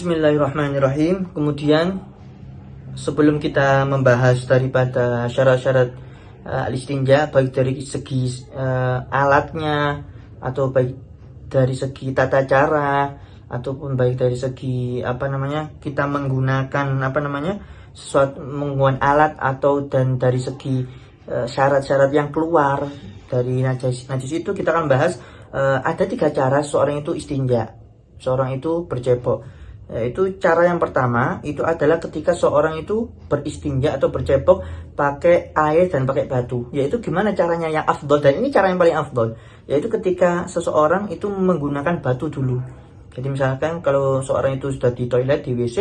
Bismillahirrahmanirrahim. Kemudian sebelum kita membahas daripada syarat-syarat al-istinja, baik dari segi alatnya, atau baik dari segi tata cara, ataupun baik dari segi kita menggunakan sesuatu, menggunakan alat, atau dan dari segi syarat-syarat yang keluar dari najis itu, kita akan bahas ada 3 cara seorang itu istinja, seorang itu bercebok. Yaitu cara yang pertama itu adalah ketika seorang itu beristinja atau bercebok pakai air dan pakai batu. Yaitu gimana caranya yang afdol, dan ini cara yang paling afdol, yaitu ketika seseorang itu menggunakan batu dulu. Jadi misalkan kalau seorang itu sudah di toilet, di WC,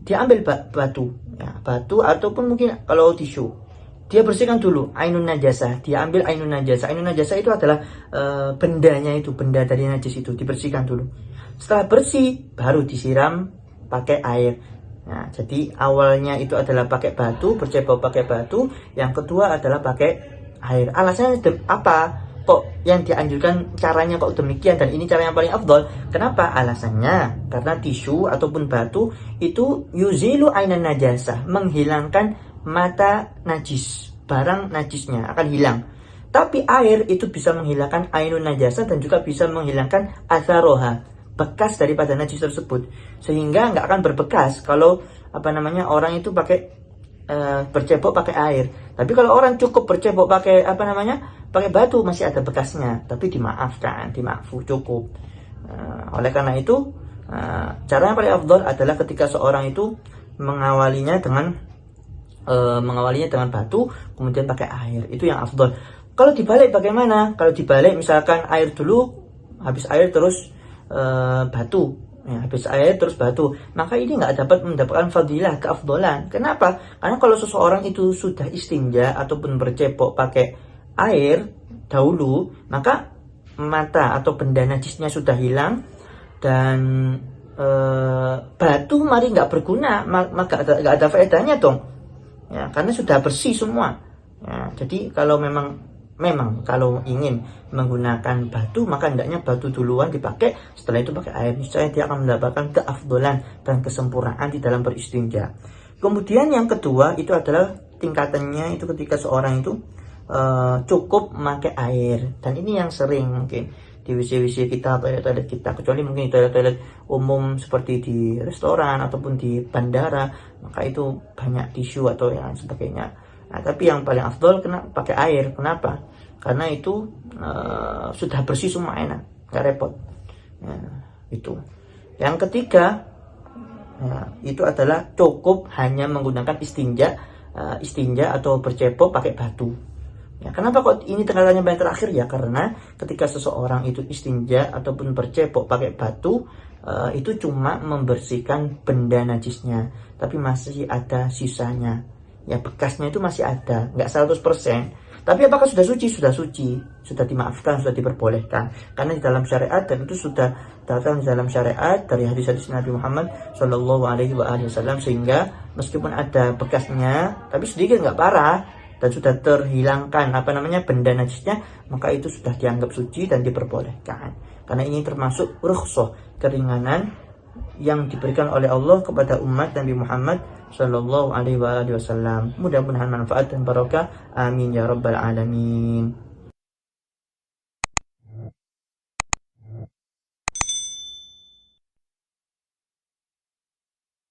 dia ambil batu, batu ataupun mungkin kalau tisu, dia bersihkan dulu ainun najasah. Dia ambil ainun najasah. Ainun najasah itu adalah bendanya, itu benda dari najis itu dibersihkan dulu. Setelah bersih baru disiram pakai air. Nah, jadi awalnya itu adalah pakai batu, bercebok pakai batu. Yang kedua adalah pakai air. Alasannya apa? Kok yang dianjurkan caranya kok demikian, dan ini cara yang paling afdol? Kenapa? Alasannya karena tisu ataupun batu itu yuzilu ainan najasah, menghilangkan mata najis, barang najisnya akan hilang. Tapi air itu bisa menghilangkan ainun najasah dan juga bisa menghilangkan atharoha, bekas daripada najis tersebut, sehingga nggak akan berbekas kalau orang itu pakai bercebok pakai air. Tapi kalau orang cukup bercebok pakai pakai batu, masih ada bekasnya, tapi dimaafkan, cukup. Oleh karena itu cara yang paling afdol adalah ketika seorang itu mengawalinya dengan batu, kemudian pakai air. Itu yang afdol. Kalau dibalik bagaimana? Kalau dibalik misalkan air dulu, habis air terus batu, habis air terus batu, maka ini nggak dapat mendapatkan fadilah, keafdolan. Kenapa? Karena kalau seseorang itu sudah istinja ataupun bercebok pakai air dahulu, maka mata atau benda najisnya sudah hilang, dan batu mari nggak berguna, maka nggak ada faedahnya dong, karena sudah bersih semua. Jadi kalau memang kalau ingin menggunakan batu, maka hendaknya batu duluan dipakai, setelah itu pakai air. Niscaya dia akan mendapatkan keafdolan dan kesempurnaan di dalam beristinja. Kemudian yang kedua itu adalah tingkatannya itu ketika seorang itu cukup memakai air. Dan ini yang sering mungkin di WC-WC kita, toilet-toilet kita, kecuali mungkin toilet-toilet umum seperti di restoran ataupun di bandara, maka itu banyak tisu atau yang sebagainya. Nah, tapi yang paling afdol pakai air. Kenapa? Karena itu sudah bersih semua, enak, nggak repot. Itu. Yang ketiga itu adalah cukup hanya menggunakan istinja atau bercebok pakai batu. Kenapa kok ini tingkatannya paling terakhir? Karena ketika seseorang itu istinja ataupun bercebok pakai batu, itu cuma membersihkan benda najisnya, tapi masih ada sisanya. Bekasnya itu masih ada, nggak 100%. Tapi apakah sudah suci? Sudah suci, sudah dimaafkan, sudah diperbolehkan. Karena di dalam syariat, dan itu sudah datang di dalam syariat dari hadis-hadis Nabi Muhammad Shallallahu Alaihi Wasallam, sehingga meskipun ada bekasnya, tapi sedikit, nggak parah, dan sudah terhilangkan benda najisnya, maka itu sudah dianggap suci dan diperbolehkan. Karena ini termasuk rukhsah, keringanan yang diberikan oleh Allah kepada umat Nabi Muhammad Shallallahu Alaihi Wasallam. Mudah-mudahan manfaat dan barokah. Amin ya rabbal alamin.